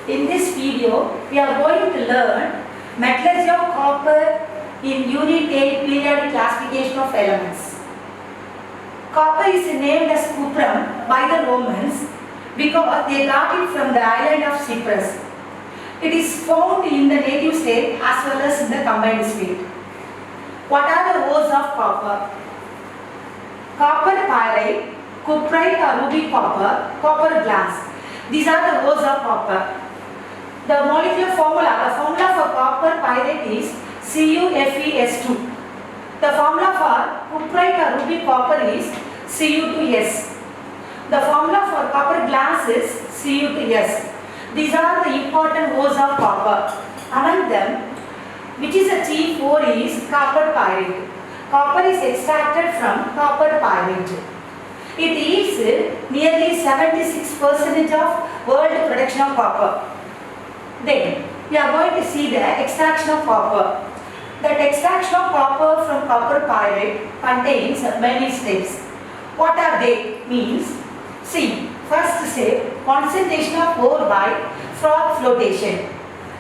In this video, we are going to learn metallurgy of copper in Unit 8 periodic classification of elements. Copper is named as cuprum by the Romans because they got it from the island of Cyprus. It is found in the native state as well as in the combined state. What are the ores of copper? Copper pyrite, cuprite or ruby copper, copper glass. These are the ores of copper. The molecular formula, the formula for copper pyrite is CuFeS2. The formula for cuprite or ruby copper is Cu2S. The formula for copper glass is Cu2S. These are the important ores of copper. Among them, which is a chief ore is copper pyrite. Copper is extracted from copper pyrite. It is nearly 76% of world production of copper. Then we are going to see the extraction of copper. That extraction of copper from copper pyrite contains many steps. What are they? Means, see, first step, concentration of ore by froth flotation.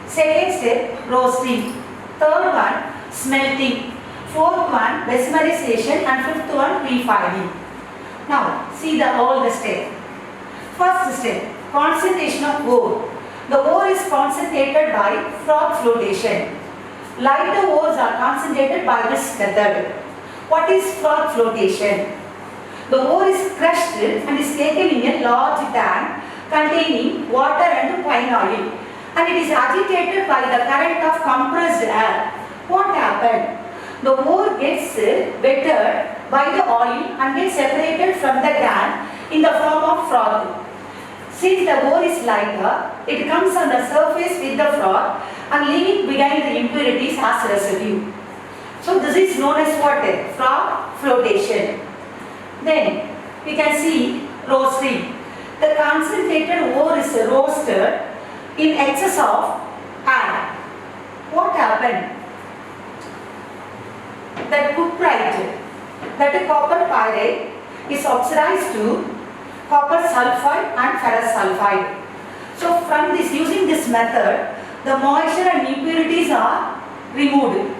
Second step, roasting. Third one, smelting. Fourth one, mesmerization, and fifth one, refining. Now, see all the steps. First step, concentration of ore. The ore is concentrated by froth flotation. Lighter ores are concentrated by this method. What is froth flotation? The ore is crushed and is taken in a large tank containing water and pine oil, and it is agitated by the current of compressed air. What happened? The ore gets wetted by the oil and gets separated from the can in the form of froth. Since the ore is lighter, it comes on the surface with the froth and leaving behind the impurities as residue. So this is known as what? Froth flotation. Then we can see roasting. The concentrated ore is roasted in excess of air. What happened? That cuprite, that copper pyrite, is oxidized to copper sulfide and ferrous sulfide. So from this, using this method, the moisture and impurities are removed.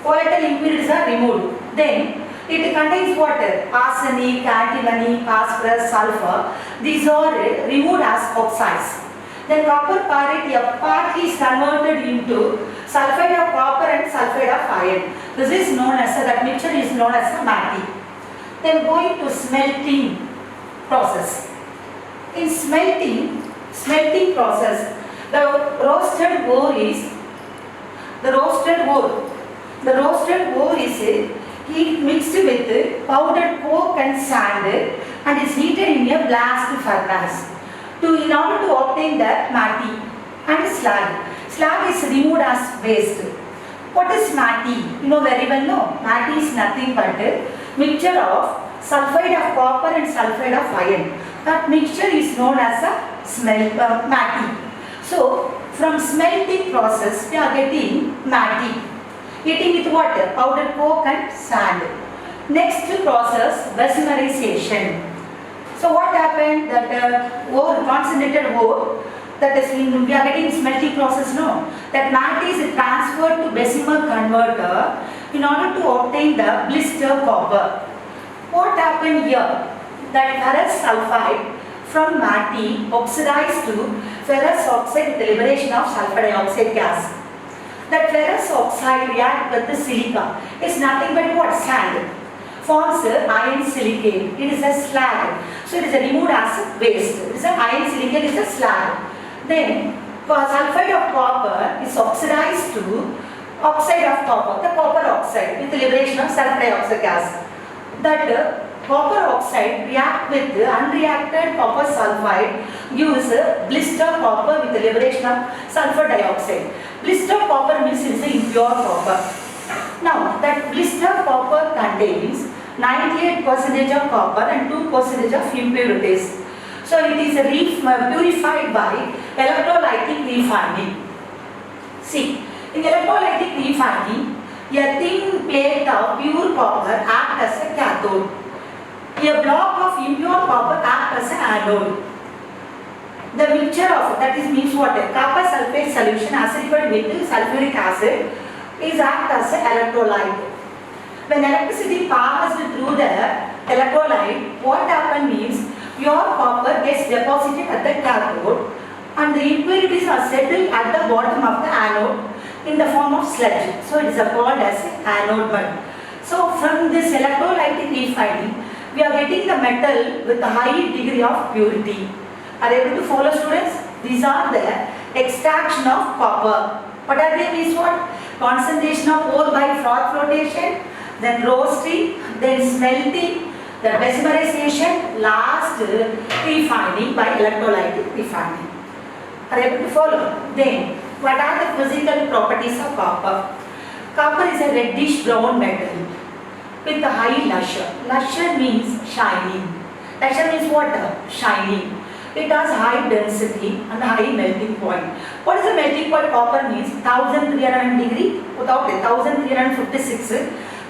Volatile impurities are removed. Then it contains water, arsenic, antimony, phosphorus, sulfur. These are removed as oxides. Then copper pyrite, a part is converted into sulfide of copper and sulfide of iron. This is known as, that mixture is known as a matte. Then going to smelting process. In smelting process, the roasted ore is heat mixed with powdered coke and sand and is heated in a blast furnace in order to obtain the matte and slag. Slag is removed as waste. What is matte? You know very well, no? Matte is nothing but a mixture of sulfide of copper and sulfide of iron. That mixture is known as a matte. So from smelting process we are getting matte. Getting with water, powdered coke and sand. Next process, mesmerization. So what happened? That concentrated ore, that is we are getting smelting process, no? That matte is transferred to Bessemer converter in order to obtain the blister copper. What happened here? That ferrous sulfide from matte oxidized to ferrous oxide with the liberation of sulfur dioxide gas. That ferrous oxide reacts with the silica. It's nothing but what? Sand. Forms iron silicate. It is a slag. So it is removed as waste. It is an iron silicate, it is a slag. Then sulfide of copper is oxidized to oxide of copper, the copper oxide with the liberation of sulfur dioxide gas. That copper oxide react with unreacted copper sulfide gives blister copper with the liberation of sulfur dioxide. Blister copper means it is impure copper. Now that blister copper contains 98% of copper and 2% of impurities. So it is purified by electrolytic refining. See, in electrolytic refining, a thin plate of pure copper acts as a cathode. A block of impure copper acts as an anode. the mixture of, that is means what? Copper sulfate solution acidified with sulfuric acid is act as an electrolyte. When electricity passes through the electrolyte, what happens means your copper gets deposited at the cathode and the impurities are settled at the bottom of the anode in the form of sludge. So it is called as anode mud. So from this electrolytic refining, we are getting the metal with a high degree of purity. Are you able to follow, students? These are the extraction of copper. What are they means what? Concentration of ore by froth flotation, then roasting, then smelting, the mesmerization, last refining by electrolytic refining. Are you able to follow? Then, what are the physical properties of copper? Copper is a reddish brown metal with a high lustre. Lustre means shining. Lustre means what? Shining. It has high density and high melting point. What is the melting point? Copper means 1300 degree, without 1356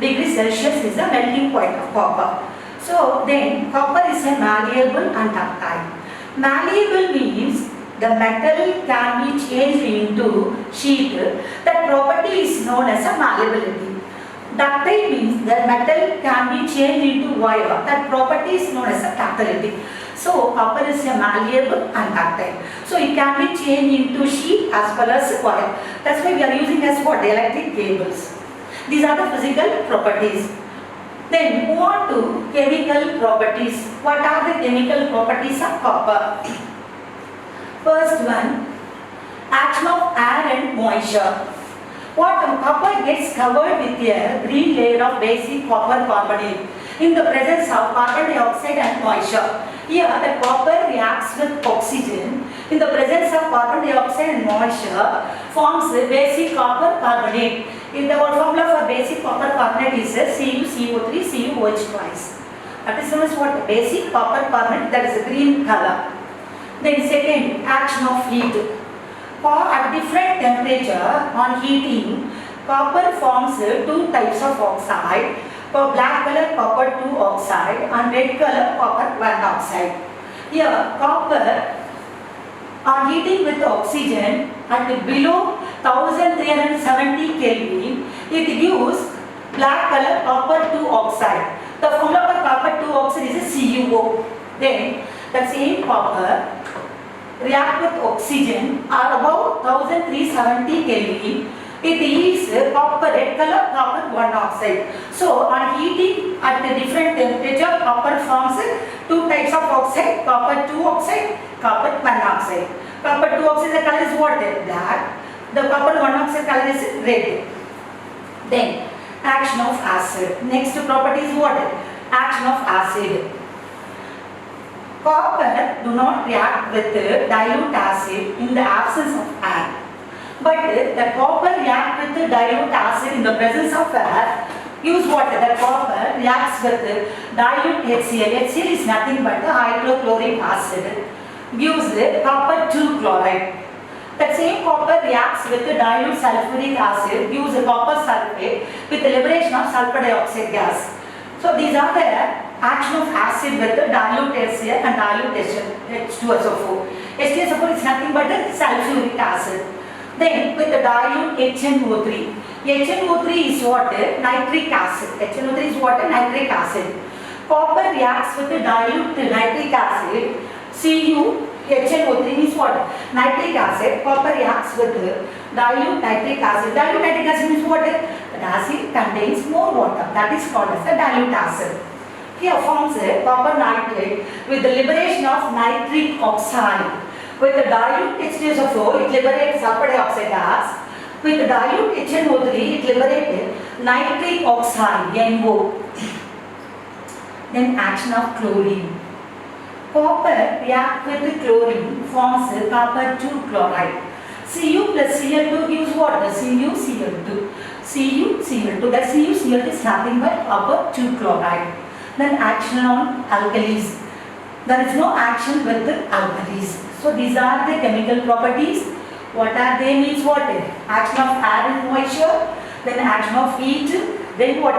degrees Celsius is the melting point of copper. So then copper is a malleable and ductile. Malleable means the metal can be changed into sheet. That property is known as a malleability. Ductile means the metal can be changed into wire. That property is known as a ductility. So copper is a malleable and ductile. So it can be changed into sheet as well as wire. That's why we are using as what? Electric cables. These are the physical properties. Then move on to chemical properties. What are the chemical properties of copper? First one, action of air and moisture. What copper gets covered with a green layer of basic copper carbonate in the presence of carbon dioxide and moisture. Here the copper reacts with oxygen in the presence of carbon dioxide and moisture, forms a basic copper carbonate. In the formula for basic copper carbonate is CuCO3 CuOH twice. That is known as what? Basic copper carbonate, that is a green color. Then second, action of heat. At different temperature on heating, copper forms two types of oxide. For black color copper 2 oxide and red color copper 1 oxide. Here copper on heating with oxygen at below 1370 Kelvin, it gives black color copper 2 oxide. The formula for copper 2 oxide is a CuO. Then the same copper react with oxygen are above 1370 Kelvin. It is copper red color copper 1 oxide. So on heating at a different temperature, copper forms two types of oxide, copper 2 oxide, copper 1 oxide. Copper 2 oxide the color is what? Black. The copper 1 oxide color is red. Then action of acid. Next property is what? Action of acid. Copper do not react with dilute acid in the absence of air. But the copper reacts with the dilute acid in the presence of air. Use what? The copper reacts with dilute HCl. HCl is nothing but the hydrochloric acid. Gives copper 2 chloride. The same copper reacts with the dilute sulfuric acid. Gives copper sulfate with the liberation of sulfur dioxide gas. So these are the action of acid with the dilute HCl and dilute H2SO4. H2SO4 is nothing but the sulfuric acid. Then with the dilute HNO3. HNO3 is what? Nitric acid. HNO3 is what? Nitric acid. Copper reacts with the dilute nitric acid. HNO3 is what? Nitric acid. Copper reacts with dilute nitric acid. Dilute nitric acid means what? The acid contains more water. That is called as the dilute acid. Here forms a copper nitrate with the liberation of nitric oxide. With the dilute H2SO4, it liberates sulfur dioxide gas. With the dilute HNO3, it liberates nitric oxide, NO. Then action of chlorine. Copper reacts with chlorine, forms copper 2 chloride. Cu plus Cl2 gives what? CuCl2. CuCl2. That CuCl2 is nothing but copper 2 chloride. Then action on alkalis. There is no action with the alkalis. So these are the chemical properties. What are they means what? Action of air and moisture, then action of heat, then what?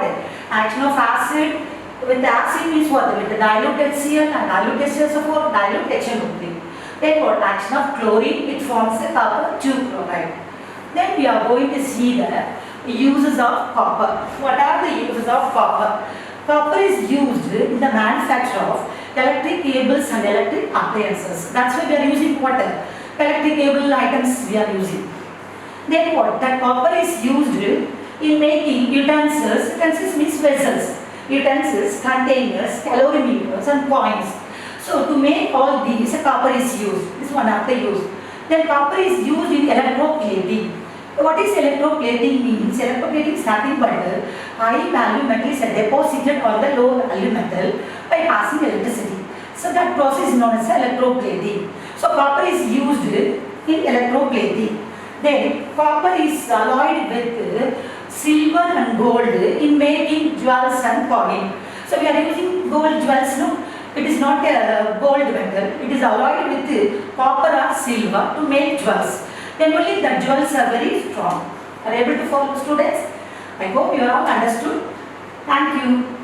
Action of acid. With the acid means what? With the dilute HCl and dilute H2SO4, dilute HNO3. Then what? Action of chlorine, it forms a copper 2 chloride. Then we are going to see the uses of copper. What are the uses of copper? Copper is used in the manufacture of electric cables and electric appliances. That's why we are using what? Electric cable items we are using. Then what? That copper is used in making utensils. Utensils means vessels. Utensils, containers, calorimeters and coins. So to make all these, copper is used. This is one of the use. Then copper is used in electroplating. What is electroplating means? Electroplating is nothing but high value metal is deposited on the low value metal by passing electricity. So that process is known as electroplating. So copper is used in electroplating. Then copper is alloyed with silver and gold in making jewels and coin. So we are using gold jewels, no? It is not a gold metal. It is alloyed with copper or silver to make jewels. Then only the jewels are very strong. Are you able to follow, students? I hope you have all understood. Thank you.